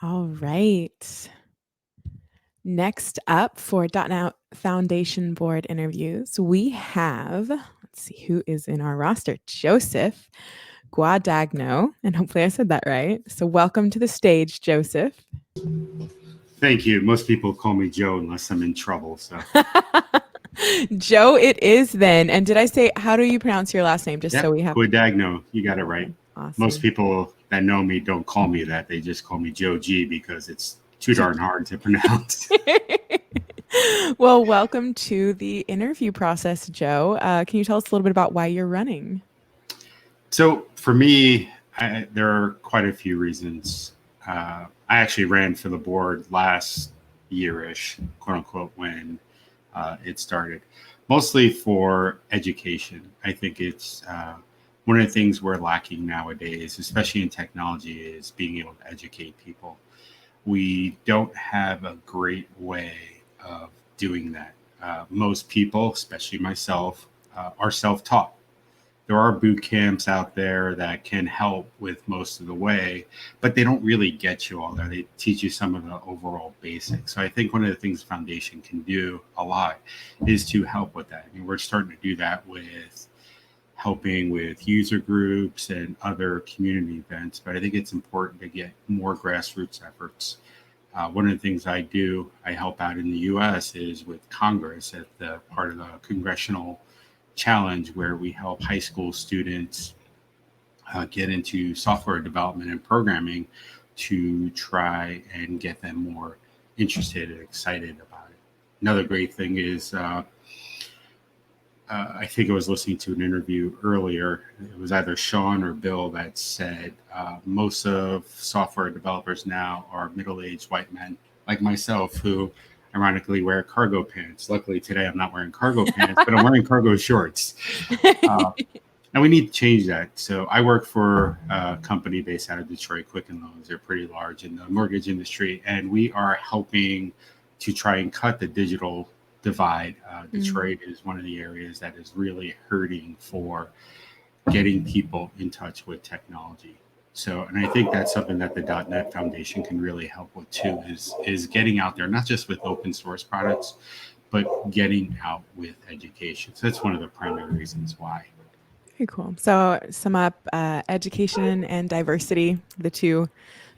All right. Next up for .NET Foundation Board interviews, we have, let's see who is in our roster, Joseph Guadagno, and hopefully I said that right. So welcome to the stage, Joseph. Thank you. Most people call me Joe unless I'm in trouble. So, Joe, it is then. And did I say, how do you pronounce your last name? Just so yep, we have. Guadagno, you got it right. Okay, Most awesome. people that know me don't call me that. They just call me Joe G because it's too darn hard to pronounce. Well, welcome to the interview process, Joe. Can you tell us a little bit about why you're running? So, for me, there are quite a few reasons. I actually ran for the board last yearish, quote unquote, when it started, mostly for education. I think it's one of the things we're lacking nowadays, especially in technology, is being able to educate people. We don't have a great way of doing that. Most people, especially myself, are self taught. There are boot camps out there that can help with most of the way, but they don't really get you all there. They teach you some of the overall basics. So I think one of the things Foundation can do a lot is to help with that. I mean, we're starting to do that with helping with user groups and other community events, but I think it's important to get more grassroots efforts. One of the things I do, I help out in the US, is with Congress at the part of the congressional challenge where we help high school students get into software development and programming to try and get them more interested and excited about it. Another great thing is I think I was listening to an interview earlier. It was either Sean or Bill that said most of software developers now are middle aged white men like myself who ironically wear cargo pants. Luckily, today I'm not wearing cargo pants, but I'm wearing cargo shorts. Uh, and we need to change that. So I work for a company based out of Detroit, Quicken Loans. They're pretty large in the mortgage industry, and we are helping to try and cut the digital divide. Detroit is one of the areas that is really hurting for getting people in touch with technology. So, and I think that's something that the .NET Foundation can really help with too. Is getting out there, not just with open source products, but getting out with education. So that's one of the primary reasons why. Very cool. So, sum up education and diversity, the two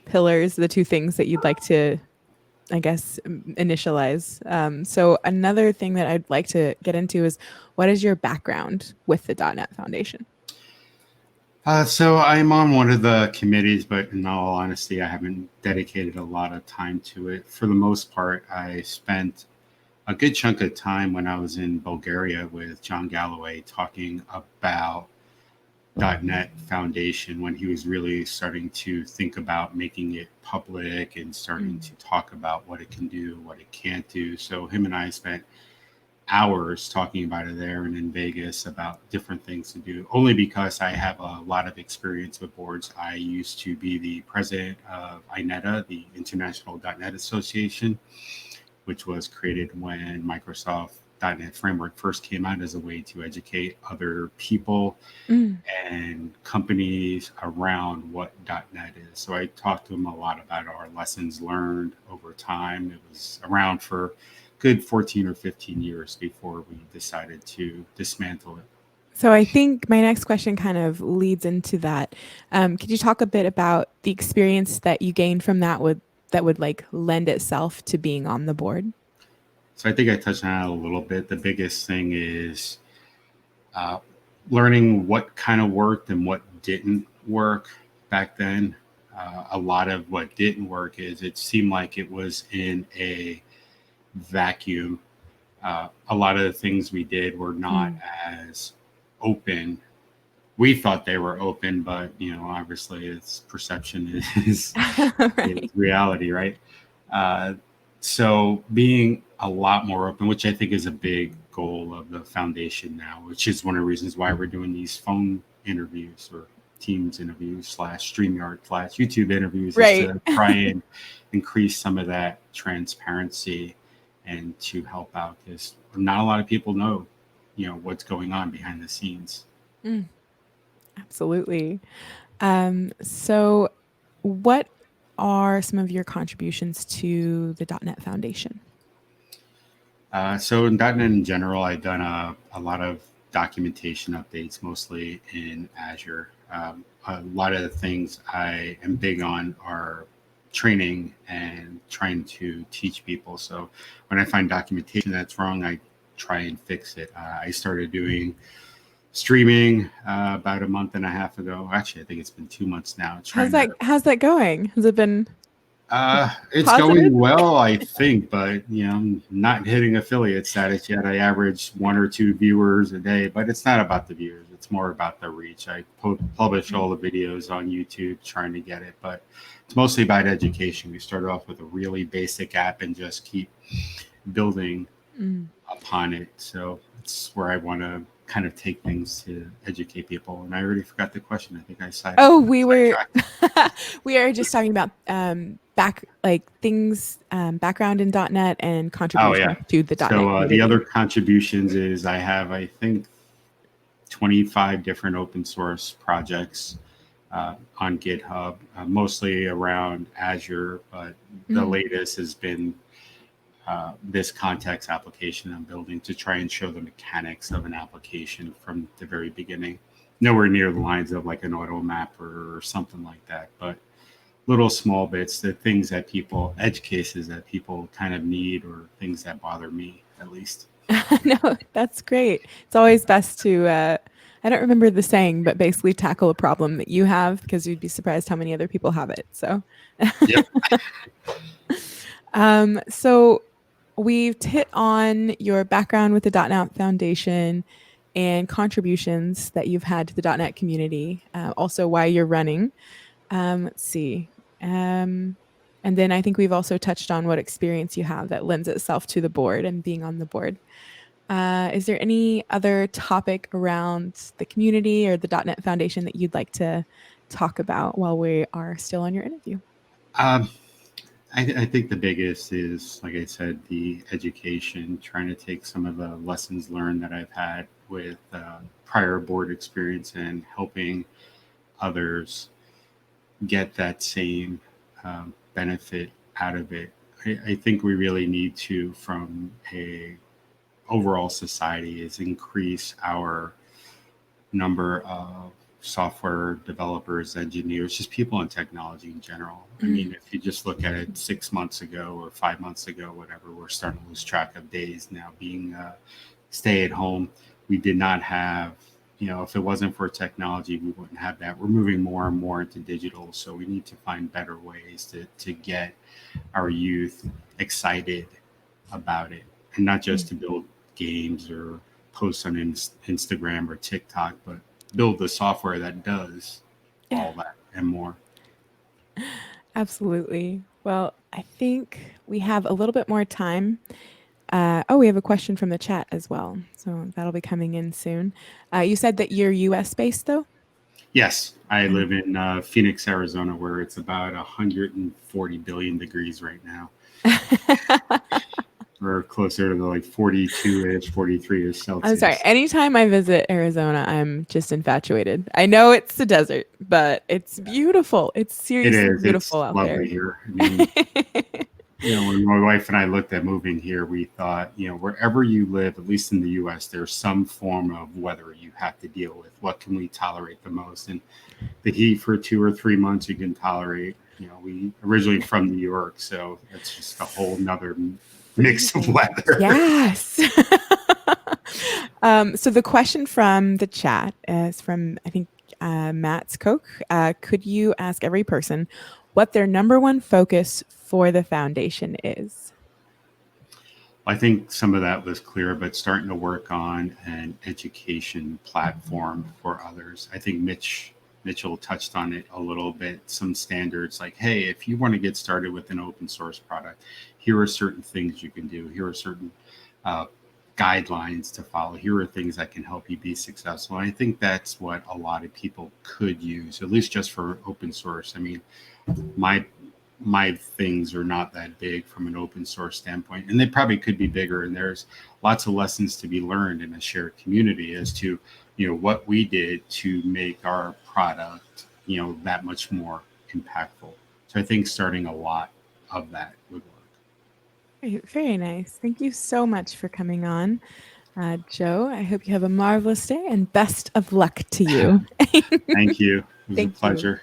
pillars, the two things that you'd like to, I guess, initialize. So, another thing that I'd like to get into is what is your background with the .NET Foundation? So I'm on one of the committees, but in all honesty, I haven't dedicated a lot of time to it. For the most part, I spent a good chunk of time when I was in Bulgaria with John Galloway talking about .NET Foundation when he was really starting to think about making it public and starting to talk about what it can do, what it can't do. So him and I spent hours talking about it there and in Vegas about different things to do, only because I have a lot of experience with boards. I used to be the president of INETA, the International .NET Association, which was created when Microsoft .NET Framework first came out as a way to educate other people Mm. and companies around what .NET is. So I talked to them a lot about our lessons learned over time. It was around for good 14 or 15 years before we decided to dismantle it. So I think my next question kind of leads into that. Could you talk a bit about the experience that you gained from that would like lend itself to being on the board? So I think I touched on it a little bit. The biggest thing is uh, learning what kind of worked and what didn't work back then. A lot of what didn't work is it seemed like it was in a vacuum. A lot of the things we did were not Mm. as open. We thought they were open, but obviously, it's perception is Right. reality, right? Uh, so being a lot more open, which I think is a big goal of the foundation now, which is one of the reasons why we're doing these phone interviews or Teams interviews slash StreamYard slash YouTube interviews, is Right. to try and increase some of that transparency and to help out because not a lot of people know, what's going on behind the scenes. Mm, absolutely. So what are some of your contributions to the .NET Foundation? So in .NET in general, I've done a lot of documentation updates, mostly in Azure. A lot of the things I am big on are training and trying to teach people. So when I find documentation that's wrong, I try and fix it. I started doing streaming about a month and a half ago. Actually, I think it's been 2 months now. How's that going? Has it been It's positive? going well, I think, but I'm not hitting affiliate status yet. I average 1 or 2 viewers a day, but it's not about the viewers. It's more about the reach. I publish all the videos on YouTube trying to get it, but it's mostly about education. We started off with a really basic app and just keep building upon it. So it's where I want to kind of take things to educate people. And I already forgot the question. I think I cited. Oh, we are just talking about background in .NET and contributions to the .NET So community. the other contributions is I have, I think, 25 different open source projects on GitHub, mostly around Azure, but the latest has been this context application I'm building to try and show the mechanics of an application from the very beginning. Nowhere near the lines of like an auto mapper or something like that, but little small bits, the things that people, edge cases that people kind of need, or things that bother me at least. No, that's great. It's always best to, I don't remember the saying, but basically tackle a problem that you have, because you'd be surprised how many other people have it. So, Yep. So we've hit on your background with the .NET Foundation and contributions that you've had to the .NET community, also why you're running. Let's see. And then I think we've also touched on what experience you have that lends itself to the board and being on the board. Is there any other topic around the community or the .NET Foundation that you'd like to talk about while we are still on your interview? I think the biggest is, like I said, the education, trying to take some of the lessons learned that I've had with prior board experience and helping others get that same benefit out of it. I think we really need to, from a overall society, is increase our number of software developers, engineers, just people in technology in general. I mean, if you just look at it 6 months ago or 5 months ago, whatever, we're starting to lose track of days now. Being stay at home, we did not have, if it wasn't for technology, we wouldn't have that. We're moving more and more into digital, so we need to find better ways to get our youth excited about it, and not just to build games or post on Instagram or TikTok, but build the software that does all that and more. Absolutely. Well, I think we have a little bit more time. We have a question from the chat as well, so that'll be coming in soon. You said that you're US based, though? Yes, I live in Phoenix, Arizona, where it's about 140 billion degrees right now. Or closer to like 42-ish, 43-ish Celsius. I'm sorry. Anytime I visit Arizona, I'm just infatuated. I know it's the desert, but it's beautiful. It's seriously beautiful out there. It's lovely here. I mean, when my wife and I looked at moving here, we thought, wherever you live, at least in the U.S., there's some form of weather you have to deal with. What can we tolerate the most? And the heat for 2 or 3 months you can tolerate. We originally from New York, so it's just a whole nother mix of weather. Yes. So the question from the chat is from, I think, Matt's Coke. Could you ask every person what their number one focus for the foundation is? I think some of that was clear, but starting to work on an education platform for others. I think Mitchell touched on it a little bit. Some standards like, hey, if you want to get started with an open source product, here are certain things you can do. Here are certain guidelines to follow. Here are things that can help you be successful. And I think that's what a lot of people could use, at least just for open source. I mean, my things are not that big from an open source standpoint, and they probably could be bigger. And there's lots of lessons to be learned in a shared community as to, what we did to make our product, that much more impactful. So I think starting a lot of that would work. Very, very nice. Thank you so much for coming on, Joe. I hope you have a marvelous day and best of luck to you. Thank you. It was a Thank you. pleasure.